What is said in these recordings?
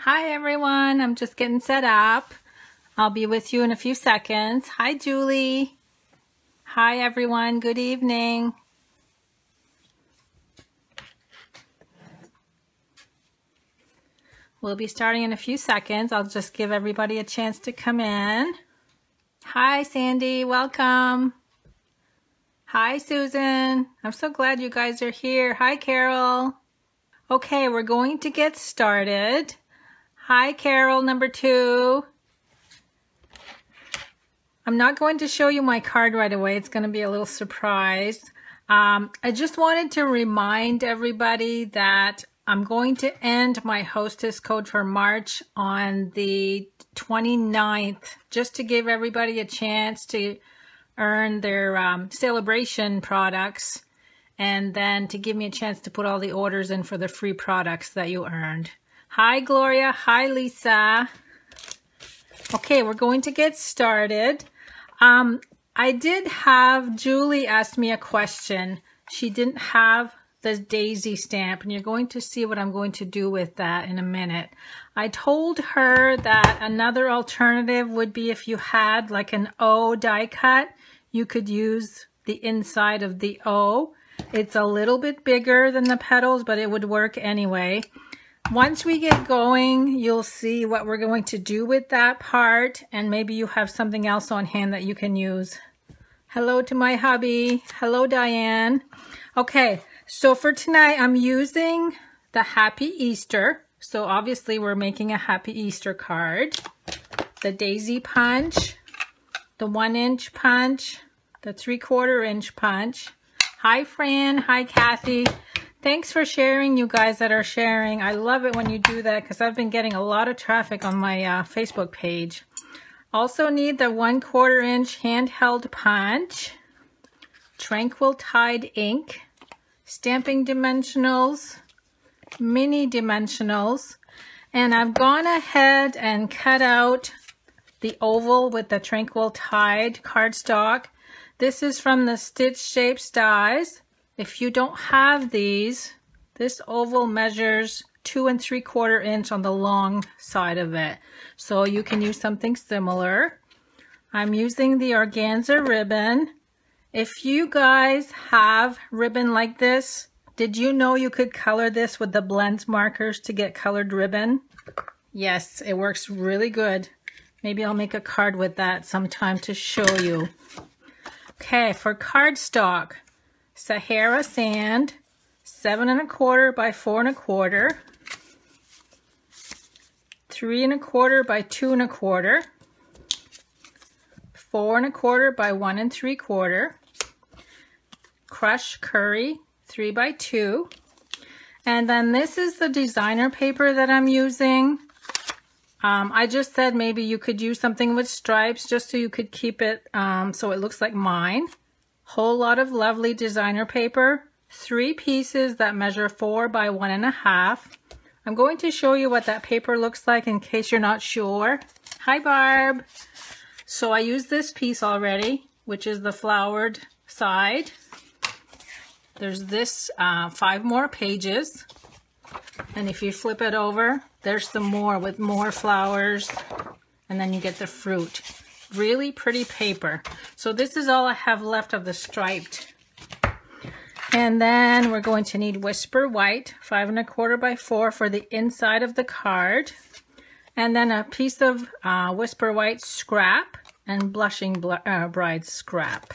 Hi everyone, I'm just getting set up. I'll be with you in a few seconds. Hi Julie. Hi everyone, good evening. We'll be starting in a few seconds. I'll just give everybody a chance to come in. Hi Sandy, welcome. Hi Susan, I'm so glad you guys are here. Hi Carol. Okay, we're going to get started. Hi Carol, number 2. I'm not going to show you my card right away. It's going to be a little surprise. I just wanted to remind everybody that I'm going to end my hostess code for March on the 29th, just to give everybody a chance to earn their celebration products, and then to give me a chance to put all the orders in for the free products that you earned. Hi Gloria, hi Lisa. Okay, we're going to get started. I did have Julie ask me a question. She didn't have the daisy stamp, and you're going to see what I'm going to do with that in a minute. I told her that another alternative would be if you had like an O die cut, you could use the inside of the O. It's a little bit bigger than the petals, but it would work anyway. Once we get going, you'll see what we're going to do with that part, and maybe you have something else on hand that you can use. Hello to my hubby. Hello, Diane. Okay, so for tonight, I'm using the Happy Easter. So obviously, we're making a Happy Easter card. The Daisy Punch, the 1-inch punch, the 3/4-inch punch. Hi, Fran. Hi, Kathy. Thanks for sharing, you guys that are sharing. I love it when you do that because I've been getting a lot of traffic on my Facebook page. Also need the 1/4-inch handheld punch, Tranquil Tide ink, stamping dimensionals, mini dimensionals, and I've gone ahead and cut out the oval with the Tranquil Tide cardstock. This is from the Stitch Shapes dies. If you don't have these, this oval measures 2 3/4 inch on the long side of it. So you can use something similar. I'm using the organza ribbon. If you guys have ribbon like this, did you know you could color this with the blends markers to get colored ribbon? Yes, it works really good. Maybe I'll make a card with that sometime to show you. Okay, for cardstock, Sahara Sand, 7 1/4 by 4 1/4, 3 1/4 by 2 1/4, 4 1/4 by 1 3/4, crushed curry, 3 by 2, and then this is the designer paper that I'm using. I just said maybe you could use something with stripes just so you could keep it so it looks like mine. Whole lot of lovely designer paper, 3 pieces that measure 4 by 1 1/2. I'm going to show you what that paper looks like in case you're not sure. Hi Barb. So I used this piece already, which is the flowered side. There's this 5 more pages, and if you flip it over, there's some more with more flowers, and then you get the fruit. Really pretty paper. So this is all I have left of the striped. And then we're going to need Whisper White, 5 1/4 by 4 for the inside of the card. And then a piece of Whisper White scrap and Blushing Bride scrap.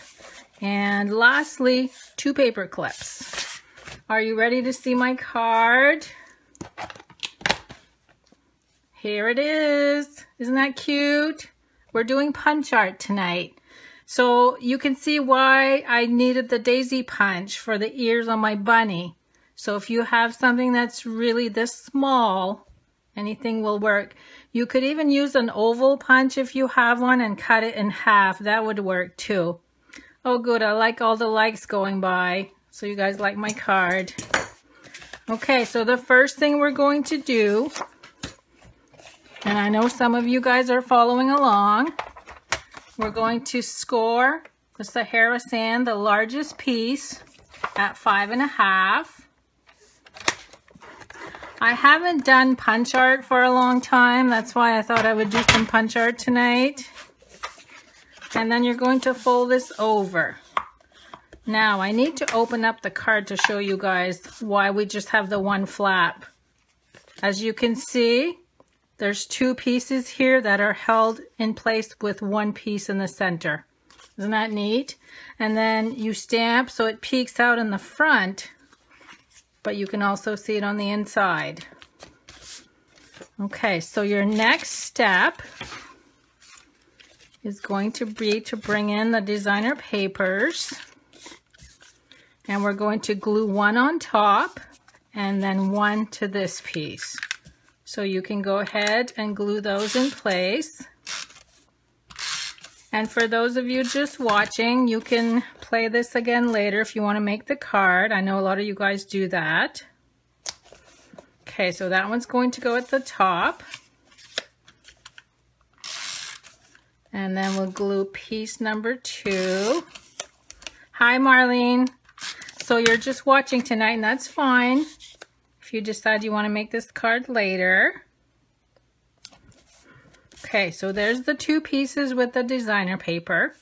And lastly, 2 paper clips. Are you ready to see my card? Here it is. Isn't that cute? We're doing punch art tonight. So you can see why I needed the daisy punch for the ears on my bunny. So if you have something that's really this small, anything will work. You could even use an oval punch if you have one and cut it in half. That would work too. Oh good, I like all the likes going by. So you guys like my card. Okay, so the first thing we're going to do, and I know some of you guys are following along, we're going to score the Sahara Sand, the largest piece, at 5 1/2. I haven't done punch art for a long time. That's why I thought I would do some punch art tonight. And then you're going to fold this over. Now I need to open up the card to show you guys why we just have the one flap. As you can see, there's two pieces here that are held in place with one piece in the center. Isn't that neat? And then you stamp so it peeks out in the front, but you can also see it on the inside. Okay, so your next step is going to be to bring in the designer papers, and we're going to glue one on top and then one to this piece. So you can go ahead and glue those in place. And for those of you just watching, you can play this again later if you want to make the card. I know a lot of you guys do that. Okay, so that one's going to go at the top. And then we'll glue piece number 2. Hi, Marlene. So you're just watching tonight, and that's fine if you decide you want to make this card later. Okay, so there's the two pieces with the designer paper.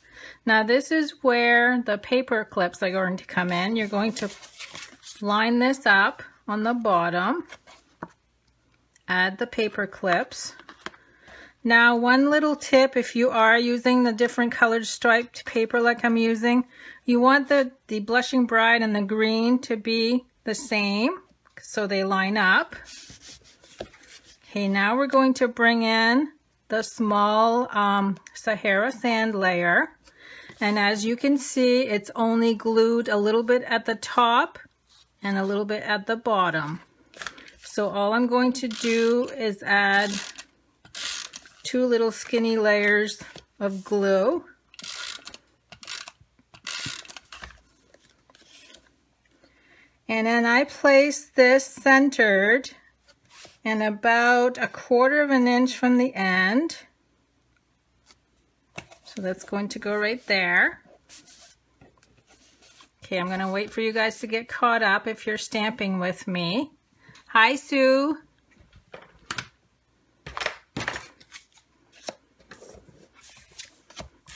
Now this is where the paper clips are going to come in. You're going to line this up on the bottom, add the paper clips. Now one little tip, if you are using the different colored striped paper like I'm using, you want the Blushing Bride and the green to be the same so they line up. Okay, now we're going to bring in the small Sahara sand layer, and as you can see, it's only glued a little bit at the top and a little bit at the bottom. So all I'm going to do is add 2 little skinny layers of glue. And then I place this centered and about 1/4 of an inch from the end. So that's going to go right there. Okay, I'm going to wait for you guys to get caught up if you're stamping with me. Hi, Sue.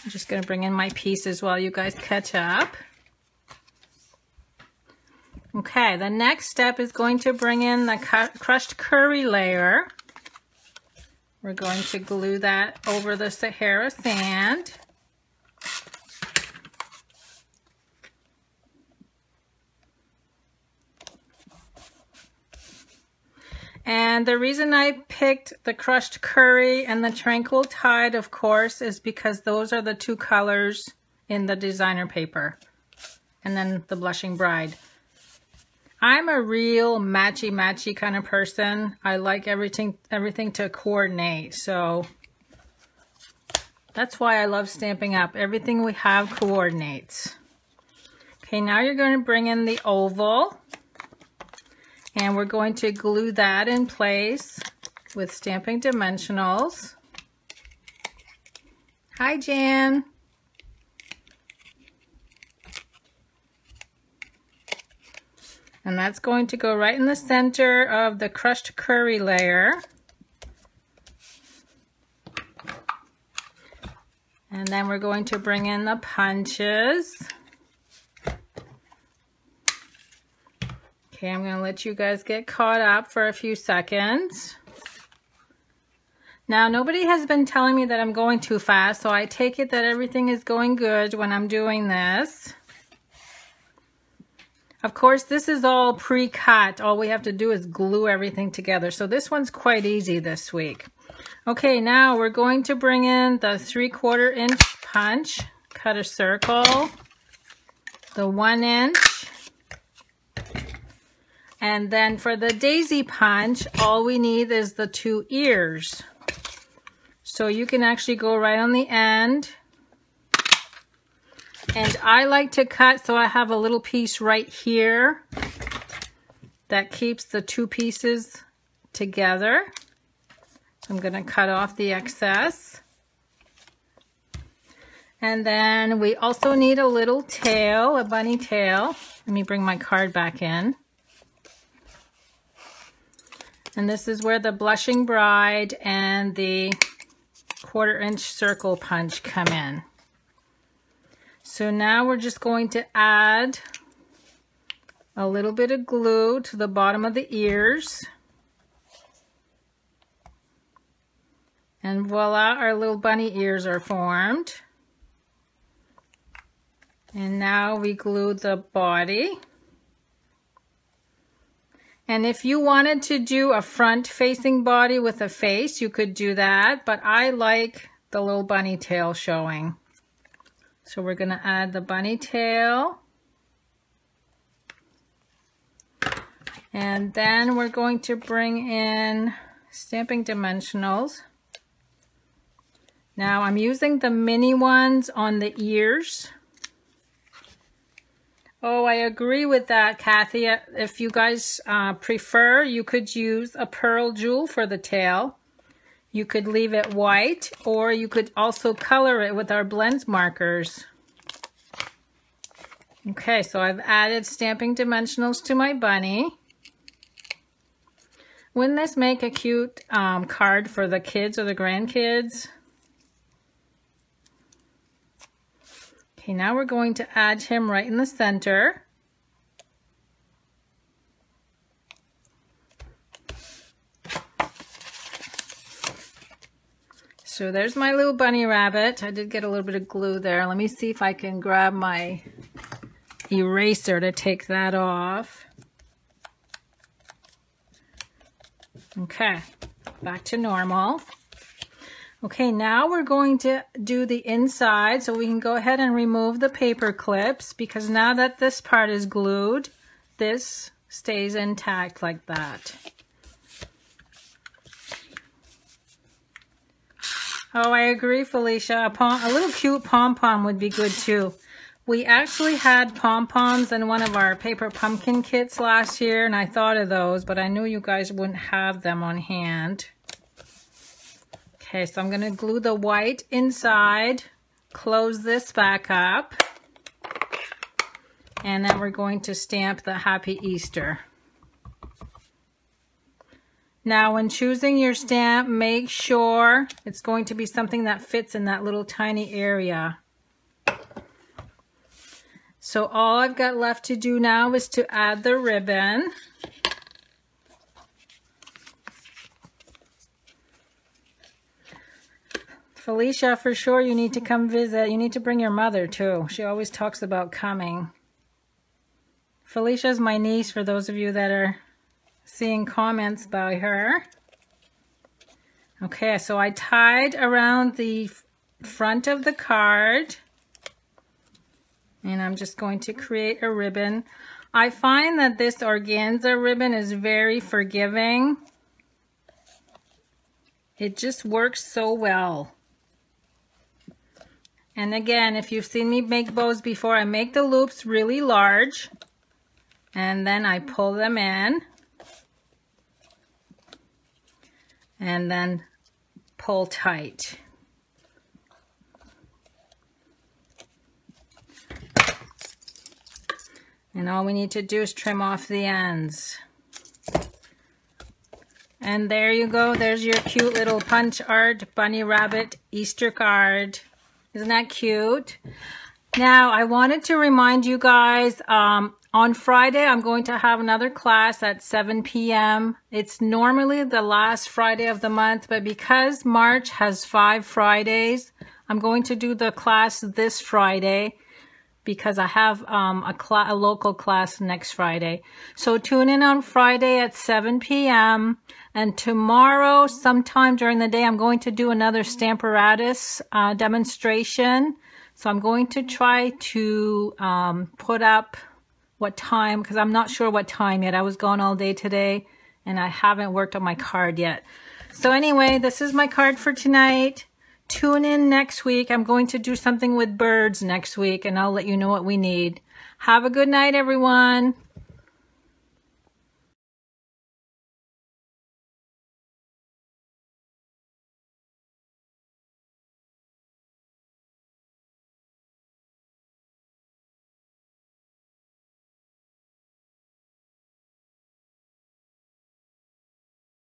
I'm just going to bring in my pieces while you guys catch up. Okay, the next step is going to bring in the crushed curry layer. We're going to glue that over the Sahara sand. And the reason I picked the crushed curry and the tranquil tide, of course, is because those are the 2 colors in the designer paper. And then the Blushing Bride. I'm a real matchy-matchy kind of person. I like everything to coordinate. So that's why I love Stampin' Up. Everything we have coordinates. Okay, now you're going to bring in the oval. And we're going to glue that in place with Stampin' Dimensionals. Hi, Jan. And that's going to go right in the center of the crushed curry layer. And then we're going to bring in the punches. Okay, I'm going to let you guys get caught up for a few seconds. Now, nobody has been telling me that I'm going too fast, so I take it that everything is going good when I'm doing this. Of course, this is all pre-cut. All we have to do is glue everything together. So this one's quite easy this week. Okay, now we're going to bring in the 3/4 inch punch. Cut a circle. The 1 inch. And then for the daisy punch, all we need is the 2 ears. So you can actually go right on the end. And I like to cut so I have a little piece right here that keeps the 2 pieces together. So I'm going to cut off the excess. And then we also need a little tail, a bunny tail. Let me bring my card back in. And this is where the blushing bride and the 1/4-inch circle punch come in. So now we're just going to add a little bit of glue to the bottom of the ears. And voila, our little bunny ears are formed. And now we glue the body. And if you wanted to do a front-facing body with a face, you could do that, but I like the little bunny tail showing. So we're gonna add the bunny tail. And then we're going to bring in stamping dimensionals. Now I'm using the mini ones on the ears. Oh, I agree with that, Kathy. If you guys prefer, you could use a pearl jewel for the tail. You could leave it white, or you could also color it with our blend markers. Okay, so I've added stamping dimensionals to my bunny. Wouldn't this make a cute card for the kids or the grandkids? Okay, now we're going to add him right in the center. So there's my little bunny rabbit. I did get a little bit of glue there. Let me see if I can grab my eraser to take that off. Okay, back to normal. Okay, now we're going to do the inside, so we can go ahead and remove the paper clips, because now that this part is glued, this stays intact like that. Oh, I agree, Felicia. A little cute pom-pom would be good too. We actually had pom-poms in one of our paper pumpkin kits last year, and I thought of those, but I knew you guys wouldn't have them on hand. Okay, so I'm going to glue the white inside, close this back up, and then we're going to stamp the Happy Easter. Now, when choosing your stamp, make sure it's going to be something that fits in that little tiny area. So all I've got left to do now is to add the ribbon. Felicia, for sure you need to come visit. You need to bring your mother too. She always talks about coming. Felicia's my niece, for those of you that are seeing comments about her. Okay, so I tied around the front of the card. And I'm just going to create a ribbon. I find that this organza ribbon is very forgiving. It just works so well. And again, if you've seen me make bows before, I make the loops really large and then I pull them in and then pull tight. And all we need to do is trim off the ends. And there you go. There's your cute little punch art bunny rabbit Easter card. Isn't that cute? Now, I wanted to remind you guys, on Friday, I'm going to have another class at 7 p.m. It's normally the last Friday of the month, but because March has 5 Fridays, I'm going to do the class this Friday because I have a local class next Friday. So tune in on Friday at 7 p.m. And tomorrow, sometime during the day, I'm going to do another Stamparatus demonstration. So I'm going to try to put up what time, because I'm not sure what time yet. I was gone all day today, and I haven't worked on my card yet. So anyway, this is my card for tonight. Tune in next week. I'm going to do something with birds next week, and I'll let you know what we need. Have a good night, everyone.